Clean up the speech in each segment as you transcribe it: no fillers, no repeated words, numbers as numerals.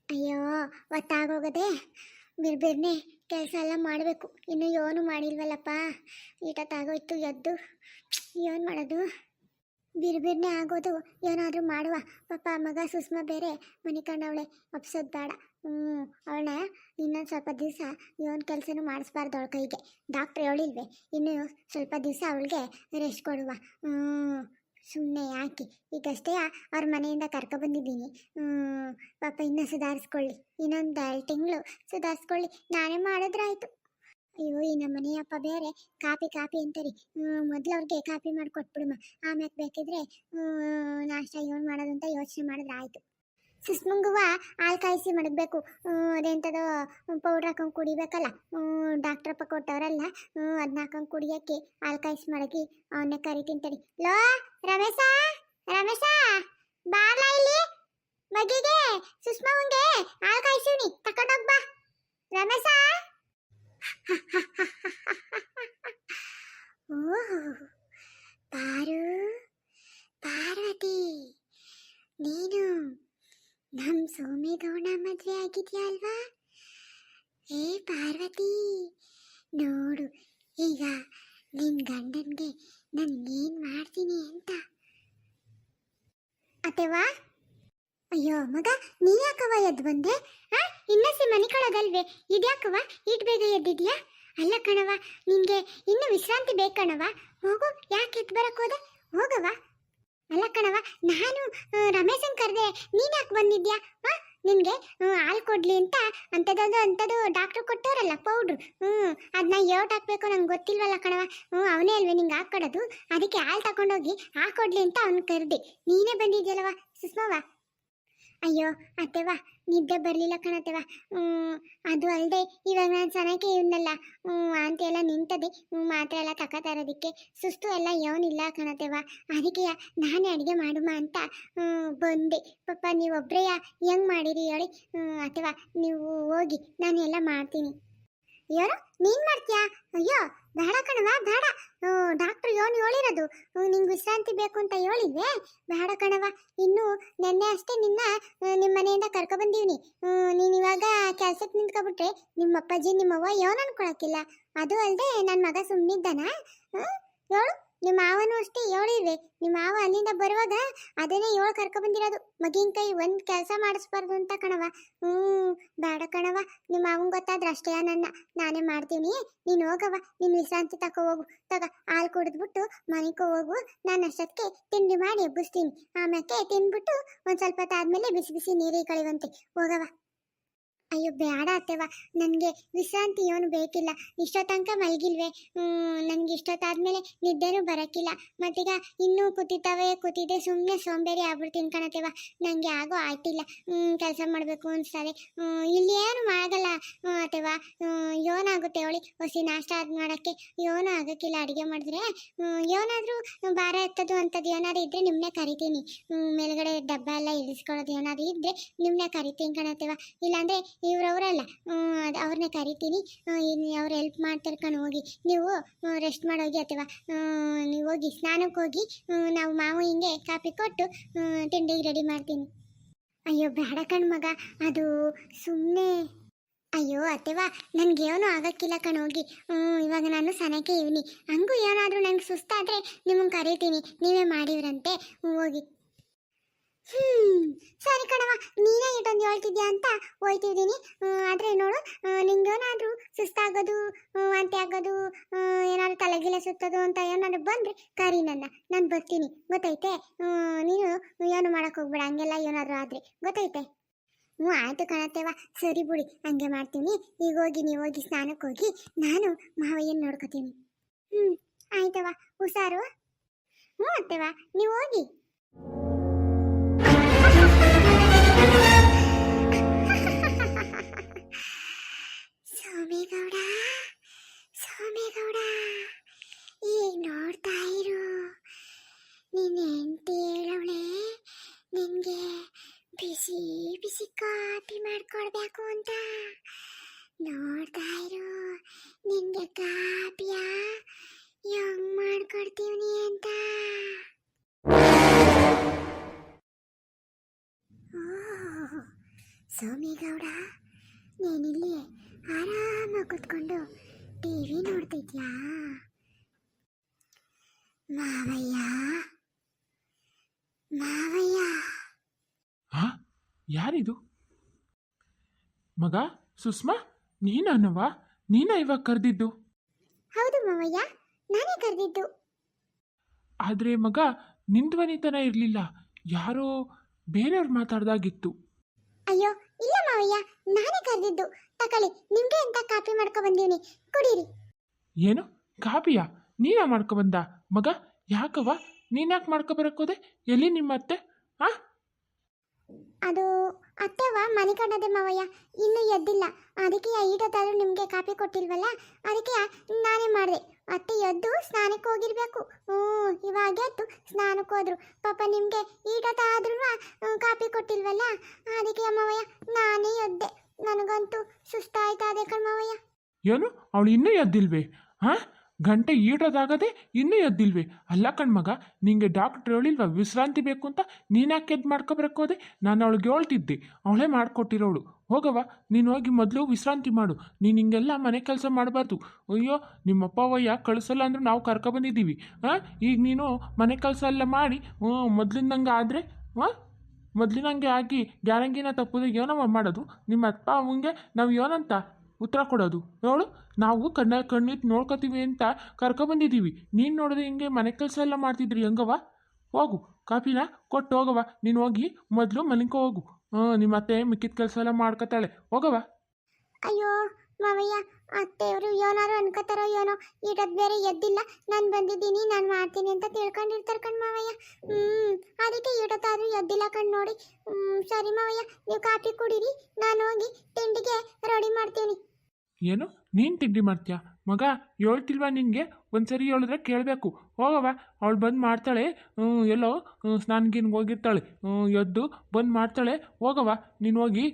ಅಯ್ಯೋ, ಹೊತ್ತಾಗೋಗದೆ ಬಿರ್ಬಿರ್ನೆ ಕೆಲಸ ಎಲ್ಲ ಮಾಡಬೇಕು. ಇನ್ನು ಏನು ಮಾಡಿಲ್ವಲ್ಲಪ್ಪ. ಈಟತ್ತಾಗೋಯ್ತು ಎದ್ದು ಏನು ಮಾಡೋದು? ಬಿರ್ಬಿರ್ನೆ ಆಗೋದು. ಏನಾದರೂ ಮಾಡುವ. ಪಾಪ ಮಗ ಸುಸ್ಮಾ ಬೇರೆ ಮನೆ ಕಂಡವಳೆ, ಒಪ್ಸೋದು ಬೇಡ. ಅವಳನ್ನ ಇನ್ನೊಂದು ಸ್ವಲ್ಪ ದಿವಸ ಇವನ್ ಕೆಲಸನೂ ಮಾಡಿಸ್ಬಾರ್ದು ಅವಳ ಕೈಗೆ. ಡಾಕ್ಟ್ರ್ ಹೇಳಿಲ್ವೇ ಇನ್ನು ಸ್ವಲ್ಪ ದಿವಸ ಅವಳಿಗೆ ರೆಸ್ಟ್ ಕೊಡುವ. ಸುಮ್ಮನೆ ಯಾಕೆ, ಈಗಷ್ಟೇ ಅವ್ರ ಮನೆಯಿಂದ ಕರ್ಕೊಬಂದಿದ್ದೀನಿ. ಪಾಪ ಇನ್ನೂ ಸುಧಾರಿಸ್ಕೊಳ್ಳಿ, ಇನ್ನೊಂದು 2 ತಿಂಗಳು ಸುಧಾರಿಸ್ಕೊಳ್ಳಿ, ನಾನೇ ಮಾಡಿದ್ರಾಯ್ತು. ಅಯ್ಯೋ, ಈ ನಮ್ಮ ಮನೆಯಪ್ಪ ಬೇರೆ ಕಾಪಿ ಕಾಪಿ ಅಂತಾರೆ. ಮೊದಲು ಅವ್ರಿಗೆ ಕಾಪಿ ಮಾಡಿಕೊಟ್ಬಿಡಮ್ಮ, ಆಮ್ಯಾಕೆ ಬೇಕಿದ್ರೆ ನಾಷ್ಟ ಏನು ಮಾಡೋದು ಅಂತ ಯೋಚನೆ ಮಾಡಿದ್ರೆ ಆಯಿತು. ಸುಸ್ಮಂಗುವ ಹಾಲು ಕಾಯಿಸಿ ಮಡಗಬೇಕು. ಅದೆಂಥದೋ ಪೌಡ್ರ್ ಹಾಕೊಂಡು ಕುಡಿಬೇಕಲ್ಲ, ಡಾಕ್ಟ್ರಪ್ಪ ಕೊಟ್ಟವರಲ್ಲ, ಅದನ್ನ ಹಾಕೊಂಡು ಕುಡಿಯೋಕ್ಕೆ ಹಾಲು ಕಾಯಿಸಿ ಮಡಗಿ ಅವನ್ನೇ ಕರಿತೀನಿ ತಡಿ. ಲೋ ರಮೇಶ, ರಮೇಶ ಬಾರ್ಲ ಇಲ್ಲಿ, ಮಗಿಗೆ ಸುಷ್ಮಾವಂಗೆ ಹಾಲು ಕಾಯಿಸಿವ್ನಿ, ತಕೊಂಡೋಗ್ ಬಾ ರಮೇಶ. ಓಹ್ ಪಾರು, ಪಾರ್ವತಿ, ನೀನು ನಮ್ಮ ಸೋಮೇಗೌಡ ಮದುವೆ ಆಗಿದ್ಯಾ ಅಲ್ವಾ? ಏ ಪಾರ್ವತಿ, ನೋಡು ಈಗ ನಿನ್ನ ಗಂಡನಿಗೆ ನಾನೇನು ಮಾಡ್ತೀನಿ ಅಂತ. ಅತ್ತೆವಾ? ಅಯ್ಯೋ ಮಗ, ನೀ ಯಾಕವ ಎದ್ದು ಬಂದೆ? ಇನ್ನಸಿ ಮನೆ ಕಳಗಲ್ವೇ, ಇದ್ಯಾಕವ ಇಟ್ ಬೇಗ ಎದ್ದಿದ್ಯಾ? ಅಲ್ಲ ಕಣವ, ನಿನಗೆ ಇನ್ನು ವಿಶ್ರಾಂತಿ ಬೇಕಣವ. ಹೋಗು, ಯಾಕೆ ಎದ್ದು ಬರಕ್ಕೆ ಹೋದೆ? ಹೋಗವ. ಅಲ್ಲ ಕಣವ, ನಾನು ರಮೇಶನ್ ಕರೆದೆ, ನೀನು ಯಾಕೆ ಬಂದಿದ್ಯಾ? ನಿನಗೆ ಹಾಲು ಕೊಡ್ಲಿ ಅಂತ ಅಂಥದ್ದು ಡಾಕ್ಟ್ರು ಕೊಟ್ಟವರಲ್ಲ ಪೌಡ್ರು, ಅದನ್ನ ಯೋಟ್ ಹಾಕ್ಬೇಕು ನಂಗೆ ಗೊತ್ತಿಲ್ವಲ್ಲ ಕಣವ. ಅವನೇ ಅಲ್ವೇ ನಿಂಗೆ ಹಾಕ್ಕೊಡೋದು, ಅದಕ್ಕೆ ಹಾಲು ತಗೊಂಡೋಗಿ ಹಾಕೊಡ್ಲಿ ಅಂತ ಅವ್ನು ಕರೆದೆ. ನೀನೇ ಬಂದಿದ್ಯಲ್ಲವ ಸುಷ್ಮಾವ. ಅಯ್ಯೋ ಅತ್ತೆವಾ, ನಿದ್ದೆ ಬರಲಿಲ್ಲ ಕಣತ್ತೆವ. ಅದು ಅಲ್ಲದೆ ಇವಾಗ ನಾನು ಚೆನ್ನಾಗಿ ಇವನ್ನಲ್ಲ ವಾಂತಿ ಎಲ್ಲ ನಿಂತದೆ, ಮಾತ್ರೆ ಎಲ್ಲ ತಗೋತಾರೋದಕ್ಕೆ ಸುಸ್ತು ಎಲ್ಲ ಏನಿಲ್ಲ ಕಣತ್ತೆವ. ಅದಕ್ಕೆ ನಾನೇ ಅಡುಗೆ ಮಾಡುಮ ಅಂತ ಬಂದೆ. ಪಾಪ ನೀವೊಬ್ಬರೇ ಹೆಂಗೆ ಮಾಡಿರಿ ಹೇಳಿ? ಅಥವಾ ನೀವು ಹೋಗಿ, ನಾನು ಎಲ್ಲ ಮಾಡ್ತೀನಿ. ಏನು ನೀನು ಮಾಡ್ತೀಯಾ? ಅಯ್ಯೋ ಬೇಡ ಕಣವ, ಬೇಡ. ಡಾಕ್ಟ್ರು ಏನು ಹೇಳಿರೋದು? ನಿಂಗೆ ವಿಶ್ರಾಂತಿ ಬೇಕು ಅಂತ ಹೇಳಿದ್ವೆ? ಬೇಡ ಕಣವ, ಇನ್ನು ನೆನ್ನೆ ಅಷ್ಟೇ ನಿಮ್ಮ ಮನೆಯಿಂದ ಕರ್ಕೊಬಂದೀವ್ನಿ. ನೀನು ಇವಾಗ ಕೆಲ್ಸಕ್ಕೆ ನಿಂತ್ಕೊಬಿಟ್ರೆ ನಿಮ್ಮ ಅಪ್ಪಾಜಿ ನಿಮ್ಮವ್ವ ಏನು ಅನ್ಕೊಳಕ್ಕಿಲ್ಲ. ಅದು ಅಲ್ಲದೆ ನನ್ನ ಮಗ ಸುಮ್ಮನಿದ್ದಾನ? ಹೇಳು, ನಿಮ್ಮ ಮಾವನು ಅಷ್ಟೇ ಹೇಳಿರ್ವೆ. ನಿಮ್ಮ ಮಾವ ಅಲ್ಲಿಂದ ಬರುವಾಗ ಅದನ್ನೇ ಕರ್ಕೊಬಂದಿರೋದು, ಮಗಿನ ಕೈ ಒಂದು ಕೆಲಸ ಮಾಡಿಸ್ಬಾರ್ದು ಅಂತ ಕಣವ. ಬೇಡ ಕಣವ, ನಿಮ್ಮ ಮಾವನ್ ಗೊತ್ತಾದ್ರೆ ಅಷ್ಟೇ ನಾನೇ ಮಾಡ್ತೀನಿ. ನೀನು ಹೋಗವ, ನೀನು ವಿಶ್ರಾಂತಿ ತಗೋ ಹೋಗು. ಹಾಲು ಕುಡಿದ್ಬಿಟ್ಟು ಮನೆಗೆ ಹೋಗು. ನಾನು ಅಷ್ಟೊತ್ತಿಗೆ ತಿಂಡಿ ಮಾಡಿ ಎಬ್ಬಿಸ್ತೀನಿ. ಆಮ್ಯಾಕೆ ತಿಂದ್ಬಿಟ್ಟು ಒಂದು ಸ್ವಲ್ಪ ಹೊತ್ತಾದ್ಮೇಲೆ ಬಿಸಿ ಬಿಸಿ ನೀರಿಗೆ ಕಳಿವಂತೆ ಹೋಗವ. ಅಯ್ಯೋ ಬೇಡ ಅತ್ತೆವ, ನನಗೆ ವಿಶ್ರಾಂತಿ ಏನು ಬೇಕಿಲ್ಲ. ಇಷ್ಟೋ ತನಕ ಮಲಗಿಲ್ವೇ, ನನಗೆ ಇಷ್ಟೊತ್ತಾದ್ಮೇಲೆ ನಿದ್ದೆನೂ ಬರೋಕ್ಕಿಲ್ಲ. ಮತ್ತೀಗ ಇನ್ನೂ ಕೂತಿದ್ದೆ ಸುಮ್ಮನೆ ಸೋಂಬೇರಿ ಆಗ್ಬಿಡ್ತೀನಿ ಕಣತ್ತೆವ. ನನಗೆ ಆಗೋ ಆಯ್ತಿಲ್ಲ, ಕೆಲಸ ಮಾಡಬೇಕು ಅನ್ಸ್ತಾರೆ. ಇಲ್ಲಿ ಏನು ಆಗಲ್ಲ ಅತ್ತೆವ. ಏನಾಗುತ್ತೆ ಹೇಳಿ? ಹೊಸಿ ನಾಷ್ಟ ಮಾಡೋಕ್ಕೆ ಏನೂ ಆಗೋಕ್ಕಿಲ್ಲ. ಅಡುಗೆ ಮಾಡಿದ್ರೆ ಏನಾದರೂ ಭಾರ ಎತ್ತದು ಅಂಥದ್ದು ಏನಾದ್ರು ಇದ್ದರೆ ನಿಮ್ಮನ್ನೇ ಕರಿತೀನಿ. ಮೇಲ್ಗಡೆ ಡಬ್ಬ ಎಲ್ಲ ಇಳಿಸ್ಕೊಳ್ಳೋದು ಏನಾದರೂ ಇದ್ದರೆ ನಿಮ್ಮನ್ನೇ ಕರಿತೀನಿ ಕಣತ್ತೆವ. ಇಲ್ಲಾಂದರೆ ಇವ್ರವರಲ್ಲ, ಅವ್ರನ್ನೇ ಕರಿತೀನಿ. ಅವ್ರು ಹೆಲ್ಪ್ ಮಾಡ್ತಾರೆ ಕಣ್. ಹೋಗಿ ನೀವು ರೆಸ್ಟ್ ಮಾಡೋಗಿ ಅಥವಾ ನೀವು ಹೋಗಿ ಸ್ನಾನಕ್ಕೆ ಹೋಗಿ, ನಾವು ಮಾವು ಹಿಂಗೆ ಕಾಪಿ ಕೊಟ್ಟು ತಿಂಡಿಗೆ ರೆಡಿ ಮಾಡ್ತೀನಿ. ಅಯ್ಯೋ ಬೇಡ ಕಣ್ ಮಗ, ಅದು ಸುಮ್ಮನೆ. ಅಯ್ಯೋ ಅತ್ತೆವಾ, ನನಗೆ ಏನೂ ಆಗೋಕ್ಕಿಲ್ಲ ಕಣ್. ಹೋಗಿ ಇವಾಗ ನಾನು ಸನಕ್ಕೆ ಇವನಿ, ಹಂಗೂ ಏನಾದರೂ ನನಗೆ ಸುಸ್ತಾದರೆ ನಿಮಗೆ ಕರಿತೀನಿ, ನೀವೇ ಮಾಡಿವ್ರಂತೆ. ಹೋಗಿ. ಸರಿ ಕಣವ, ನೀನೇ ಇಟ್ಟೊಂದು ಹೇಳ್ತಿದ್ಯಾ ಅಂತ ಹೋಯ್ತಿದ್ದೀನಿ. ಆದರೆ ನೋಡು, ನಿಂಗೇನಾದರೂ ಸುಸ್ತಾಗೋದು, ವಾಂತಿ ಆಗೋದು, ಏನಾದ್ರು ತಲೆಗಿಲೆ ಸುತ್ತೋದು ಅಂತ ಏನಾದ್ರು ಬಂದರೆ ಕರಿ ನಾನು ಬರ್ತೀನಿ, ಗೊತ್ತೈತೆ? ನೀನು ಏನು ಮಾಡೋಕ್ಕೆ ಹೋಗ್ಬೇಡ, ಹಂಗೆಲ್ಲ ಏನಾದರೂ ಆದರೆ, ಗೊತ್ತೈತೆ? ಆಯಿತು ಕಣತ್ತೇವ, ಸರಿ ಬಿಡಿ, ಹಂಗೆ ಮಾಡ್ತೀನಿ. ಈಗ ಹೋಗಿ, ನೀವು ಹೋಗಿ ಸ್ನಾನಕ್ಕೆ ಹೋಗಿ, ನಾನು ಮಾವಯ್ಯನ ನೋಡ್ಕೋತೀನಿ. ಆಯ್ತವ, ಹುಷಾರು. ಅತ್ತೇವ, ನೀವು ಹೋಗಿ. ಸೋಮೇಗೌಡ, ಸೋಮೇಗೌಡ, ಈಗ ನೋಡ್ತಾ ಇರು. ನಿನ್ನ ಹೆಂಡತಿ ಹೇಳವಳೆ ನಿನಗೆ ಬಿಸಿ ಬಿಸಿ ಕಾಫಿ ಮಾಡ್ಕೊಡ್ಬೇಕು ಅಂತ. ನೋಡ್ತಾ ಇರು, ನಿನಗೆ ಕಾಫಿಯ ಹೆಂಗ್ ಮಾಡ್ಕೊಡ್ತೀವಿ ಅಂತ. ಸೋಮೇಗೌಡ, ನೀನಿಲ್ಲಿ ಆರಾಮಾಗಿ ಕೂತ್ಕೊಂಡು ಟಿವಿ ನೋಡ್ತಿದ್ಯಾ? ಮಾವಯ್ಯ, ಮಾವಯ್ಯ. ಹಾ, ಯಾರಿದು? ಮಗ ಸುಷ್ಮಾ, ನೀನವ? ನೀನ ಇವಾಗ ಕರೆದಿದ್ದು? ಹೌದು ಮಾವಯ್ಯ, ನಾನೇ ಕರೆದಿದ್ದು. ಆದರೆ ಮಗ, ನಿನ್ ಧ್ವನಿತನ ಇರಲಿಲ್ಲ, ಯಾರೋ ಬೇರೆಯವ್ರು ಮಾತಾಡ್ದಾಗಿತ್ತು. ಅಯ್ಯೋ ಇಲ್ಲ ಮಾವಯ್ಯ, ನಾನೇ ಕರೆದಿದ್ದು. ತಕೊಳ್ಳಿ, ನಿಮ್ಗೆ ಅಂತ ಕಾಪಿ ಮಾಡ್ಕೊ ಬಂದೀನಿ, ಕುಡೀರಿ. ಏನು ಕಾಪಿಯ? ನೀನ ಮಾಡ್ಕೊಬಂದ? ಮಗ ಯಾಕವ, ನೀನ್ಯಾಕೆ ಮಾಡ್ಕೊಬರಕ್ಕೋದೆ? ಎಲ್ಲಿ ನಿಮ್ಮ ಅತ್ತೆ? ಆ ಅದು ಅತ್ತೆವ ಮನೆ ಕಂಡದೆ ಮಾವಯ್ಯ, ಇನ್ನೂ ಎದ್ದಿಲ್ಲ. ಅದಕ್ಕೆ ಈಟೊತ್ತಾದ್ರೂ ನಿಮಗೆ ಕಾಪಿ ಕೊಟ್ಟಿಲ್ವಲ್ಲ, ಅದಕ್ಕೆ ನಾನೇ ಮಾಡಿದೆ. ಅತ್ತೆ ಎದ್ದು ಸ್ನಾನಕ್ಕೆ ಹೋಗಿರ್ಬೇಕು. ಇವಾಗ ಎದ್ದು ಸ್ನಾನಕ್ಕೆ ಹೋದ್ರು. ಪಾಪ ನಿಮಗೆ ಈಟೊತ್ತಾದ್ರೂ ಕಾಪಿ ಕೊಟ್ಟಿಲ್ವಲ್ಲ, ಅದಕ್ಕೆ ಮಾವಯ್ಯ ನಾನೇ ಎದ್ದೆ. ನನಗಂತೂ ಸುಸ್ತಾಯ್ತಾ ಅದೇ ಕಣ್ಮಾವಯ್ಯ. ಏನು, ಅವಳು ಇನ್ನೂ ಎದ್ದಿಲ್ವೇ? ಹಾಂ, ಗಂಟೆ ಈಟೋದಾಗದೆ ಇನ್ನೂ ಎದ್ದಿಲ್ವೇ? ಅಲ್ಲ ಕಣ್ಮಗ, ನಿಂಗೆ ಡಾಕ್ಟ್ರ್ ಹೇಳಿಲ್ವ ವಿಶ್ರಾಂತಿ ಬೇಕು ಅಂತ? ನೀನ್ಯಾಕೆ ಎದ್ದು ಮಾಡ್ಕೊಬರಕ್ಕೋದೆ? ನಾನು ಅವಳಿಗೆ ಹೇಳ್ತಿದ್ದೆ, ಅವಳೇ ಮಾಡಿಕೊಟ್ಟಿರೋಳು. ಹೋಗವ, ನೀನು ಹೋಗಿ ಮೊದಲು ವಿಶ್ರಾಂತಿ ಮಾಡು. ನೀನು ಹಿಂಗೆಲ್ಲ ಮನೆ ಕೆಲಸ ಮಾಡಬಾರ್ದು. ಅಯ್ಯೋ, ನಿಮ್ಮಪ್ಪ ಅವಯ್ಯ ಕಳಿಸಲ್ಲ ಅಂದರೂ ನಾವು ಕರ್ಕೊಬಂದಿದ್ದೀವಿ. ಹಾಂ, ಈಗ ನೀನು ಮನೆ ಕೆಲಸ ಎಲ್ಲ ಮಾಡಿ ಮೊದಲಿಂದಂಗೆ ಆದರೆ ಮೊದಲಿನಂಗೆ ಆಗಿ ಗ್ಯಾರಂಗಿನ ತಪ್ಪುದು ಏನವ ಮಾಡೋದು? ನಿಮ್ಮ ಅಪ್ಪ ಅವಂಗೆ ನಾವು ಏನಂತ ಉತ್ತರ ಕೊಡೋದು ಹೇಳು? ನಾವು ಕಣ್ಣಿಟ್ಟು ನೋಡ್ಕೋತೀವಿ ಅಂತ ಕರ್ಕೊಬಂದಿದ್ದೀವಿ. ನೀನು ನೋಡಿದ್ರೆ ಹಿಂಗೆ ಮನೆ ಕೆಲಸ ಎಲ್ಲ ಮಾಡ್ತಿದ್ರಿ ಹೆಂಗವ? ಹೋಗು, ಕಾಪಿನ ಕೊಟ್ಟು ಹೋಗವ. ನೀನು ಹೋಗಿ ಮೊದಲು ಮಲಿಕೋ ಹೋಗು. ನಿಮ್ಮ ಅತ್ತೆ ಮಿಕ್ಕಿದ ಕೆಲಸ ಎಲ್ಲ ಮಾಡ್ಕೊತಾಳೆ, ಹೋಗವ. ಅಯ್ಯೋ ಮಾವಯ್ಯ, ಅತ್ತೆಯವರು ಏನಾರು ಅನ್ಕೋತಾರೋ ಏನೋ, ಈಟದ್ ಬೇರೆ ಎದ್ದಿಲ್ಲ, ನಾನು ಬಂದಿದ್ದೀನಿ, ನಾನು ಮಾಡ್ತೀನಿ ಅಂತ ತಿಳ್ಕೊಂಡಿರ್ತಾರೆ ಕಣ್ ಮಾವಯ್ಯ. ಅದಕ್ಕೆ ಈಟತ್ತಾದ್ರೂ ಎದ್ದಿಲ್ಲ ಕಣ್ ನೋಡಿ. ಸರಿ ಮಾವಯ್ಯ, ನೀವು ಕಾಫಿ ಕುಡೀರಿ, ನಾನು ಹೋಗಿ ತಿಂಡಿಗೆ ರೆಡಿ ಮಾಡ್ತೀನಿ. ಏನು, ನೀನು ತಿಂಡಿ ಮಾಡ್ತೀಯಾ? ಮಗ ಹೇಳ್ತಿಲ್ವಾ ನಿನಗೆ? ಒಂದ್ಸರಿ ಹೇಳಿದ್ರೆ ಕೇಳಬೇಕು. ಹೋಗವ, ಅವಳು ಬಂದು ಮಾಡ್ತಾಳೆ. ಎಲ್ಲೋ ಸ್ನಾನಗಿನ್ಗೆ ಹೋಗಿರ್ತಾಳೆ, ಎದ್ದು ಬಂದು ಮಾಡ್ತಾಳೆ. ಹೋಗವ, ನೀನು ಹೋಗಿ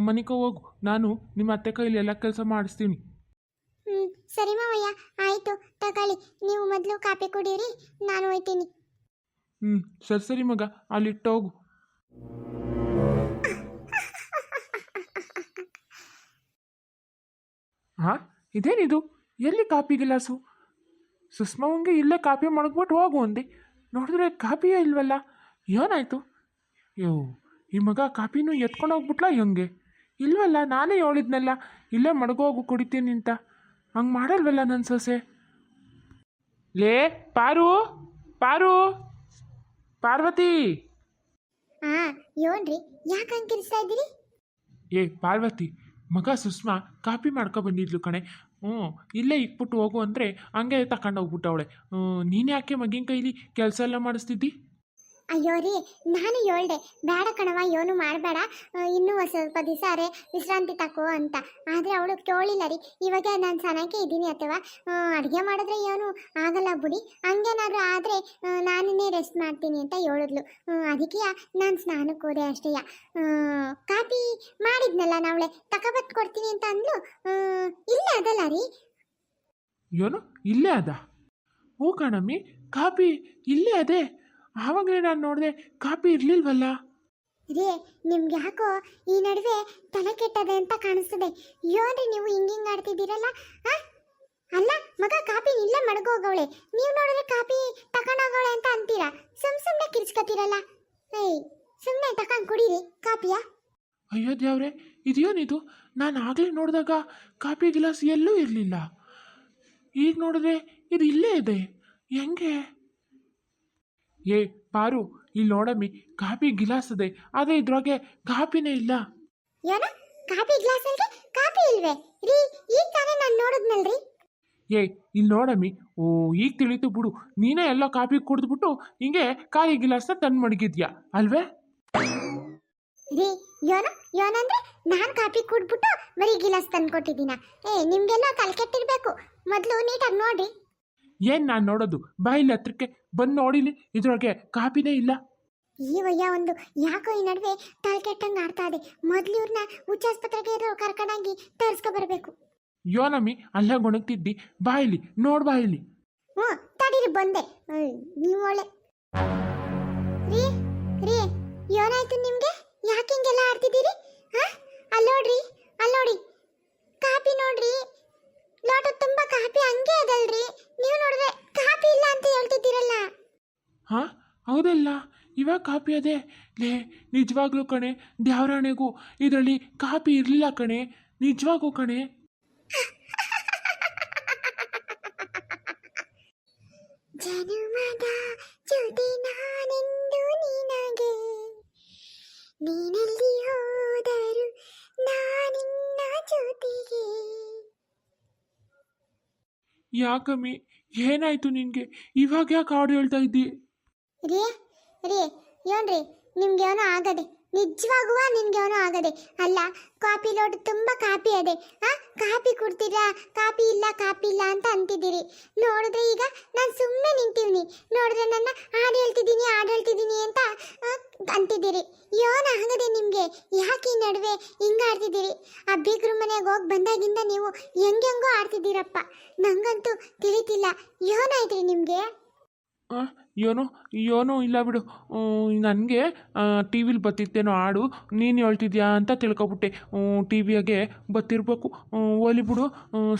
ಮನೆಗೆ ಹೋಗು. ನಾನು ನಿಮ್ಮ ಅತ್ತೆ ಕೈಲಿ ಎಲ್ಲ ಕೆಲಸ ಮಾಡಿಸ್ತೀನಿ. ಸರಿ ಮಾವಯ್ಯ, ಆಯಿತು ತಗೊಳ್ಳಿ. ನೀವು ಮೊದಲು ಕಾಫಿ ಕುಡೀರಿ, ನಾನು ಹೋಯ್ತೀನಿ. ಸರಿ ಸರಿ ಮಗ, ಅಲ್ಲಿಟ್ಟೋಗು. ಹಾಂ, ಇದೇನಿದು? ಎಲ್ಲಿ ಕಾಪಿ ಗಿಲಾಸು? ಸುಷ್ಮಾವಂಗೆ ಇಲ್ಲೇ ಕಾಪಿ ಮಡಗ್ಬಿಟ್ಟು ಹೋಗು ಅಂದೆ, ನೋಡಿದ್ರೆ ಕಾಪಿಯೇ ಇಲ್ವಲ್ಲ. ಏನಾಯಿತು? ಅಯ್ಯೋ, ಈ ಮಗ ಕಾಪಿನೂ ಎತ್ಕೊಂಡು ಹೋಗ್ಬಿಟ್ಲ ಹೆಂಗೆ? ಇಲ್ವಲ್ಲ, ನಾನೇ ಹೇಳಿದ್ನಲ್ಲ ಇಲ್ಲೇ ಮಡಗೋಗು ಕುಡಿತೀನಿ ಅಂತ. ಹಂಗೆ ಮಾಡಲ್ವಲ್ಲ ನನ್ನ ಸೊಸೆ. ಲೇ ಪಾರು, ಪಾರು, ಪಾರ್ವತಿ. ಹಾಂ ಏನ್ರಿ, ಯಾಕೆ ಹಂಗೆ ಕಿರಿಸ್ತಾ ಇದ್ದೀರಿ? ಏ ಪಾರ್ವತಿ, ಮಗ ಸುಷ್ಮಾ ಕಾಪಿ ಮಾಡ್ಕೊಬಂದಿದ್ಲು ಕಣೆ. ಇಲ್ಲೇ ಇಕ್ಬಿಟ್ಟು ಹೋಗು ಅಂದರೆ ಹಂಗೆ ತಗೊಂಡೋಗ್ಬಿಟ್ಟವಳೆ. ನೀನು ಯಾಕೆ ಮಗಿನ ಕೈಲಿ ಕೆಲಸ ಎಲ್ಲ ಮಾಡಿಸ್ತಿದ್ದಿ? ಅಯ್ಯೋ ರೀ, ನಾನು ಹೇಳ್ದೆ ಬೇಡ ಕಣವ, ಏನು ಮಾಡಬೇಡ, ಇನ್ನೂ ಸ್ವಲ್ಪ ದಿವಸ ಅರೆ ವಿಶ್ರಾಂತಿ ತಕೋ ಅಂತ. ಆದರೆ ಅವಳು ಕೇಳಿಲ್ಲ ರೀ. ಇವಾಗ ನಾನು ಚೆನ್ನಾಗೇ ಇದ್ದೀನಿ ಅಥವಾ ಅಡುಗೆ ಮಾಡಿದ್ರೆ ಏನು ಆಗಲ್ಲ ಬಿಡಿ, ಹಂಗೇನಾದರೂ ಆದರೆ ನಾನೇ ರೆಸ್ಟ್ ಮಾಡ್ತೀನಿ ಅಂತ ಹೇಳಿದ್ಲು. ಅದಕ್ಕೆ ನಾನು ಸ್ನಾನಕ್ಕೆ ಹೋದೆ ಅಷ್ಟೇ. ಕಾಪಿ ಮಾಡಿದ್ನಲ್ಲ ನಾವಳೆ ತಗೊಬತ್ತು ಕೊಡ್ತೀನಿ ಅಂತ ಅಂದ್ಲು. ಇಲ್ಲೇ ಅದಲ್ಲ ರೀ. ಏನು ಇಲ್ಲೇ ಅದ? ಹ್ಞೂ ಕಣಮ್ಮಿ, ಕಾಪಿ ಇಲ್ಲೇ ಅದೇ. ಆವಾಗಲೇ ನಾನು ನೋಡಿದೆ ಕಾಪಿ ಇರಲಿಲ್ವಲ್ಲ ರೀ. ನಿಮ್ಗೆ ಯಾಕೋ ಈ ನಡುವೆ ತಲೆ ಕೆಟ್ಟದೆ ಅಂತ ಕಾಣಿಸ್ತದೆ. ಏನ್ರಿ ನೀವು ಹಿಂಗಿಂಗ್ ಆಡ್ತಿದ್ದೀರಲ್ಲ? ಅಲ್ಲ ಮಗ, ಕಾಪಿ ಇಲ್ಲೇ ಮಡಗೋಗವಳೆ, ನೀವು ನೋಡಿದ್ರೆ ಕಾಪಿ ತಗೊಂಡೋಗವಳೆ ಅಂತ ಅಂತೀರಾ. ಸುಮ್ಮನೆ ಕಿರ್ಚ್ಕೊತೀರಲ್ಲ. ಏಯ್, ಸುಮ್ಮನೆ ತಗೊಂಡು ಕುಡೀರಿ ಕಾಪಿಯ. ಅಯ್ಯೋ ದೇವ್ರೆ, ಇದೇನಿದು? ನಾನು ಆಗಲೇ ನೋಡಿದಾಗ ಕಾಪಿ ಗಿಲಾಸ್ ಎಲ್ಲೂ ಇರಲಿಲ್ಲ. ಈಗ ನೋಡಿದ್ರೆ ಇದು ಇಲ್ಲೇ ಇದೆ, ಹೆಂಗೆ? ಏ ಪಾರು, ಇಲ್ಲಿ ನೋಡಮ್ಮಿ, ಕಾಪಿ ಗಿಲಾಸ್ ಇದೆ, ಆದರೆ ಇದ್ರೊಳಗೆ ಕಾಪಿನೇ ಇಲ್ಲ. ಏನೋ ಕಾಪಿ ಗ್ಲಾಸ್ ಅಲ್ಲಿ ಕಾಪಿ ಇಲ್ವೇ ರೀ? ಈಗ ತಾನೇ ನಾನು ನೋಡಿದ್ನಲ್ರಿ. ಏ ಇಲ್ಲಿ ನೋಡಮ್ಮಿ, ಈಗ ತಿಳಿತು ಬಿಡು, ನೀನೇ ಎಲ್ಲ ಕಾಪಿ ಕುಡಿದ್ಬಿಟ್ಟು ಹಿಂಗೆ ಕಾಯಿ ಗಿಲಾಸ್ನ ತಂದು ಮಡಗಿದ್ಯಾ ಅಲ್ವೇ? ರೀ ಏನಂದ್ರೆ ನಾನು ಕಾಪಿ ಕುಡ್ಬಿಟ್ಟು ಬರೀ ಗಿಲಾಸ್ ತಂದು ಕೊಟ್ಟಿದ್ದೀನ? ನಿಮ್ಗೆಲ್ಲ ತಲೆ ಕೆಟ್ಟಿರ್ಬೇಕು. ಮೊದಲು ನೀಟಾಗಿ ನೋಡಿ. ಏನು ನಾನು ನೋಡೋದು? ಬಾಯಿಲಿ ಹತ್ರಕ್ಕೆ ಬಂದು ನೋಡಿಲಿ, ಇದ್ರೊಳಗೆ ಕಾಪಿನೇ ಇಲ್ಲ. ಈ ವಯ್ಯ ಒಂದು ಯಾಕೋ ಈ ನಡುವೆ ತಲೆ ಕೆಟ್ಟಂಗೆ ಆಡ್ತಾ ಇದೆ. ಮೊದಲು ಇವ್ರನ್ನ ಹುಚ್ಚಾಸ್ಪತ್ರೆಗೆ ಕರ್ಕೊಂಡಾಗಿ ತರಿಸ್ಕೊಬರ್ಬೇಕು. ಯೋನಮ್ಮಿ, ಅಲ್ಲೇ ಗೊಣಗ್ತಿದ್ದಿ, ಬಾಯಿಲಿ ನೋಡ್, ಬಾಯಿಲಿ. ತಡೀರಿ ಬಂದೆ. ನೀವು ಒಳ್ಳೆ ರೀ ರೀ, ಏನಾಯ್ತು ನಿಮ್ಗೆ? ಯಾಕೆ ಹಿಂಗೆಲ್ಲ ಆಡ್ತಿದ್ದೀರಿ? ಹೌದಲ್ಲ, ಇವಾಗ ಕಾಪಿ ಅದೇ. ಲೇ, ನಿಜವಾಗ್ಲೂ ಕಣೆ, ದ್ಯಾವರಾಣೆಗೂ ಇದರಲ್ಲಿ ಕಾಪಿ ಇರಲಿಲ್ಲ ಕಣೆ, ನಿಜವಾಗೂ ಕಣೆ. ಜನುಮದ ಜೊತೆ ನಾನೆಂದು ನಿನಗೆ, ನೀನಲ್ಲಿ ಹೋದರು ನಾನಿನ್ನ ಜೊತೆಗೆ. ಯಾಕಮ್ಮಿ, ಏನಾಯ್ತು ನಿನಗೆ? ಇವಾಗ ಯಾಕೆ ಹಾಡು ಹೇಳ್ತಾ ಇದ್ದಿ? ರೀ ರೀ ಏನ್ರಿ ನಿಮ್ಗೆ ಏನೋ ಆಗದೆ, ನಿಜವಾಗುವ ನಿಮ್ಗೆ ಏನೋ ಆಗದೆ. ಅಲ್ಲ, ಕಾಪಿ ಲೋಡ್ ತುಂಬ ಕಾಪಿ ಅದೇ. ಕಾಪಿ ಕೊಡ್ತೀರಾ, ಕಾಪಿ ಇಲ್ಲ ಅಂತ ಅಂತಿದ್ದೀರಿ. ನೋಡಿದ್ರೆ ಈಗ ನಾನು ಸುಮ್ಮನೆ ನಿಂತೀವ್ನಿ, ನೋಡಿದ್ರೆ ನನ್ನ ಹಾಡು ಹೇಳ್ತಿದ್ದೀನಿ ಅಂತ ಅಂತಿದ್ದೀರಿ. ಏನೋ ಆಗದೆ ನಿಮಗೆ? ಯಾಕೆ ಈ ನಡುವೆ ಹಿಂಗೆ ಆಡ್ತಿದ್ದೀರಿ? ಆ ಬೀಗ್ರ ಮನೆಗೆ ಹೋಗಿ ಬಂದಾಗಿಂದ ನೀವು ಹೆಂಗೆಂಗೋ ಆಡ್ತಿದ್ದೀರಪ್ಪ, ನಂಗಂತೂ ತಿಳಿತಿಲ್ಲ. ಏನಾಯ್ತ್ರಿ ನಿಮಗೆ? ಏನೂ ಇಲ್ಲ ಬಿಡು. ನನಗೆ ಟಿ ವಿಲಿ ಬತ್ತಿತ್ತೇನೋ ಹಾಡು, ನೀನು ಹೇಳ್ತಿದ್ಯಾ ಅಂತ ತಿಳ್ಕೊಬಿಟ್ಟೆ. ಟಿ ವಿಯಾಗೆ ಬತ್ತಿರ್ಬೇಕು. ಒಲಿ ಬಿಡು,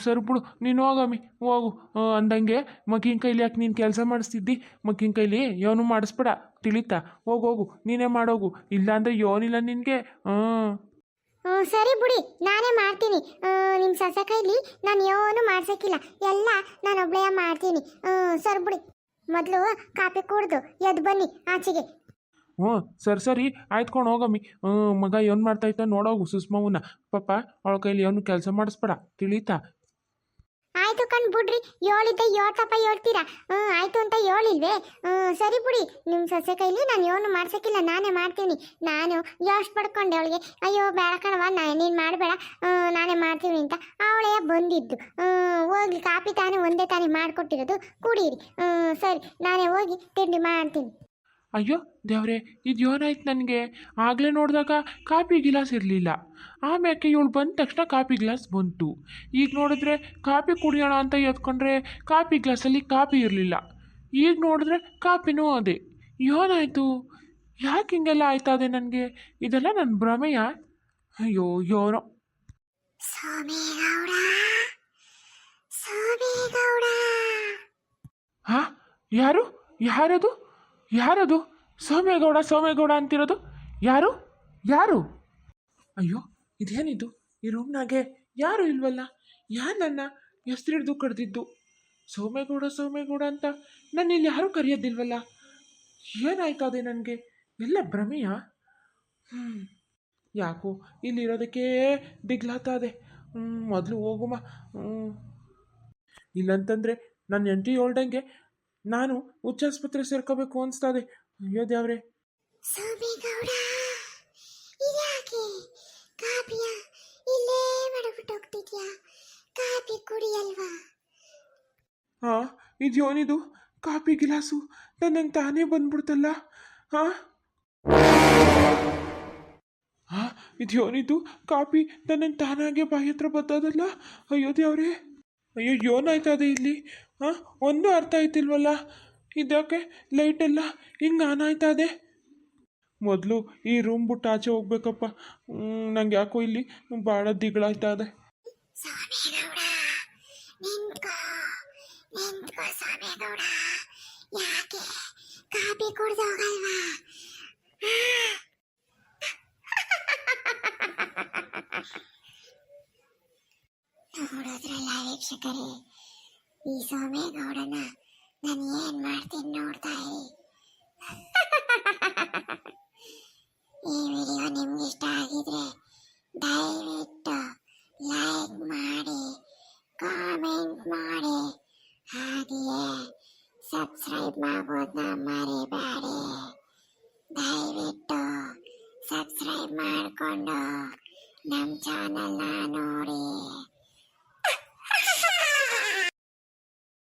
ಸರಿ ಬಿಡು, ನೀನು ಹೋಗಮ್ಮಿ ಹೋಗು. ಅಂದಂಗೆ ಮಗಿನ ಕೈಲಿ ಯಾಕೆ ನೀನು ಕೆಲಸ ಮಾಡಿಸ್ತಿದ್ದಿ? ಮಗಿನ ಕೈಲಿ ಏನೂ ಮಾಡಿಸ್ಬೇಡ, ತಿಳಿತಾ? ಹೋಗೋಗು, ನೀನೇ ಮಾಡೋಗು, ಇಲ್ಲಾಂದರೆ ಏನಿಲ್ಲ ನಿನಗೆ. ಸರಿ ಬಿಡಿ, ನಾನೇ ಮಾಡ್ತೀನಿ. ನಿಮ್ಮ ಸೊಸೆ ಕೈಲಿ ನಾನು ಏನೂ ಮಾಡ್ಸೋಕ್ಕಿಲ್ಲ, ಎಲ್ಲ ನಾನೊಬ್ಳೇ ಮಾಡ್ತೀನಿ. ಸರಿ ಬಿಡಿ, ಮೊದಲು ಕಾಪಿ ಕುಡ್ದು ಎದ್ದು ಬನ್ನಿ ಆಚೆಗೆ. ಸರಿ ಆಯ್ತ್ಕೊಂಡು ಹೋಗಮ್ಮಿ. ಮಗ ಏನು ಮಾಡ್ತಾಯಿತ್ತ ನೋಡೋಗು ಸುಷ್ಮವನ್ನ. ಪಾಪ ಅವಳ ಕೈಲಿ ಏನು ಕೆಲಸ ಮಾಡಿಸ್ಬೇಡ, ತಿಳಿತಾ? ಆಯ್ತು ಕಣ್ ಬಿಡ್ರಿ, ಹೇಳಿದ್ದೆ ಯೋಳ್ತಪ್ಪ ಹೇಳ್ತೀರಾ. ಆಯ್ತು ಅಂತ ಹೇಳಿಲ್ವೇ? ಸರಿ ಬಿಡಿ, ನಿಮ್ಮ ಸೊಸೆ ಕೈಲಿ ನಾನು ಏನು ಮಾಡ್ಸೋಕ್ಕಿಲ್ಲ, ನಾನೇ ಮಾಡ್ತೀನಿ. ನಾನು ಯೋಷ್ಟು ಪಡ್ಕೊಂಡೆ ಅವಳಿಗೆ, ಅಯ್ಯೋ ಬೇಡ ಕಣವ, ನೀನು ಮಾಡಬೇಡ, ನಾನೇ ಮಾಡ್ತೀನಿ ಅಂತ. ಅವಳೇ ಬಂದಿದ್ದು. ಹೋಗ್ಲಿ, ಕಾಪಿ ತಾನೇ ಒಂದೇ ತಾನೇ ಮಾಡಿಕೊಟ್ಟಿರೋದು, ಕುಡೀರಿ. ಸರಿ, ನಾನೇ ಹೋಗಿ ತಿಂಡಿ ಮಾಡ್ತೀನಿ. ಅಯ್ಯೋ ದೇವ್ರೆ, ಇದು ಏನಾಯ್ತು ನನಗೆ? ಆಗಲೇ ನೋಡಿದಾಗ ಕಾಪಿ ಗಿಲಾಸ್ ಇರಲಿಲ್ಲ, ಆಮ್ಯಾಕೆ ಇವಳು ಬಂದ ತಕ್ಷಣ ಕಾಪಿ ಗ್ಲಾಸ್ ಬಂತು. ಈಗ ನೋಡಿದ್ರೆ ಕಾಪಿ ಕುಡಿಯೋಣ ಅಂತ ಎತ್ಕೊಂಡ್ರೆ ಕಾಪಿ ಗ್ಲಾಸಲ್ಲಿ ಕಾಪಿ ಇರಲಿಲ್ಲ. ಈಗ ನೋಡಿದ್ರೆ ಕಾಪಿನೂ ಅದೇ. ಏನಾಯಿತು? ಯಾಕೆ ಹಿಂಗೆಲ್ಲ ಆಯ್ತದೆ ನನಗೆ? ಇದೆಲ್ಲ ನನ್ನ ಭ್ರಮೆಯ? ಅಯ್ಯೋ ಏನೋ. ಹಾಂ, ಯಾರದು ಸೋಮೇಗೌಡ ಅಂತಿರೋದು? ಯಾರು? ಅಯ್ಯೋ, ಇದೇನಿದು? ಈ ರೂಮ್ನಾಗೆ ಯಾರು ಇಲ್ವಲ್ಲ? ಯಾರು ನನ್ನ ಹೆಸರಿಡ್ದು ಕರೆದಿದ್ದು? ಸೋಮೇಗೌಡ ಅಂತ ನನ್ನ ಇಲ್ಲಿ ಯಾರೂ ಕರೆಯೋದಿಲ್ವಲ್ಲ? ಏನಾಯ್ತದೆ ನನಗೆ? ಎಲ್ಲ ಭ್ರಮೆಯ? ಯಾಕೋ ಇಲ್ಲಿರೋದಕ್ಕೆ ದಿಗ್ಲಾತದೆ. ಮೊದಲು ಹೋಗುಮ. ಇಲ್ಲಂತಂದರೆ ನನ್ನ ಹೆಂಡತಿ ಹೇಳ್ದಂಗೆ ನಾನು ಹುಚ್ಚಾಸ್ಪತ್ರೆ ಸೇರ್ಕೋಬೇಕು ಅನಿಸ್ತದೆ. ಅಯ್ಯೋ ದೇವ್ರೆ. ಸೋಮೇಗೌಡ, ಇದ್ಯಾಕೆ ಕಾಪಿಯ ಇಲ್ಲೇ ಮಾಡಿಬಿಟ್ಟು ಹೋಗ್ತಿದ್ಯಾ? ಕಾಪಿ ಕುಡಿಯಲ್ವಾ? ಹಾಂ, ಇದೇನಿದು? ಕಾಪಿ ಗಿಲಾಸು ನನ್ನಂಗೆ ತಾನೇ ಬಂದ್ಬಿಡ್ತಲ್ಲ. ಹಾಂ, ಇದೇನಿದು? ಕಾಪಿ ನನ್ನಂಗೆ ತಾನಾಗೆ ಬಾಯಿ ಹತ್ರ ಬರ್ತದಲ್ಲ. ಅಯ್ಯೋ ದೇವ್ರೆ, ಅಯ್ಯೋ ಏನಾಯ್ತದೆ ಇಲ್ಲಿ? ಒಂದು ಅರ್ಥ ಆಯ್ತಿಲ್ವಲ್ಲ. ಇದಕ್ಕೆ ಲೈಟೆಲ್ಲ ಹಿಂಗೆ ಆನ್ ಆಯ್ತದೆ. ಮೊದಲು ಈ ರೂಮ್ ಬಿಟ್ಟು ಆಚೆ ಹೋಗ್ಬೇಕಪ್ಪ. ನಂಗೆ ಯಾಕೋ ಇಲ್ಲಿ ಭಾಳ ದಿಗಳಾಯ್ತದೆ. ಸೋಮೇಗೌಡ, ಯಾಕೆ ಕಾಪಿ ಕುಡ್ದು ಹೋಗಲ್ವಾ? ನೋಡಿದ್ರಲ್ಲ ವೀಕ್ಷಕರೇ, ಈ ಸೋಮೇಗೌಡನ ನಾನು ಏನ್ ಮಾಡ್ತೀನಿ ನೋಡ್ತಾ ಇರಿ. ಈ ವಿಡಿಯೋ ನಿಮ್ಗೆ ಇಷ್ಟ ಆಗಿದ್ರೆ ದಯವಿಟ್ಟು ಲೈಕ್ ಮಾಡಿ, ಕಾಮೆಂಟ್ ಮಾಡಿ, ಹಾಗೆಯೇ ಸಬ್ಸ್ಕ್ರೈಬ್ ಮಾಡೋದನ್ನ ಮರಿಬೇಡಿ. ದಯವಿಟ್ಟು ಸಬ್ಸ್ಕ್ರೈಬ್ ಮಾಡಿಕೊಂಡು ನಮ್ಮ ಚಾನಲ್ನ ನೋಡಿ.